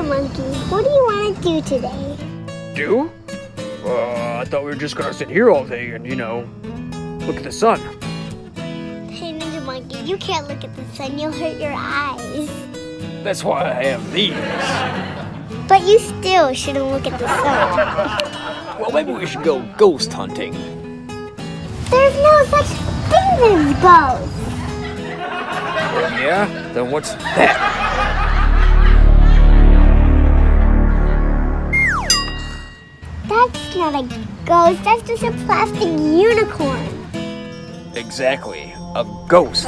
Monkey. What do you want to do today? Do? I thought we were just gonna sit here all day and, look at the sun. Hey, Ninja Monkey, you can't look at the sun. You'll hurt your eyes. That's why I have these. But you still shouldn't look at the sun. Well, maybe we should go ghost hunting. There's no such thing as ghosts. Yeah? Then what's that? That's not a ghost. That's just a plastic unicorn. Exactly. A ghost.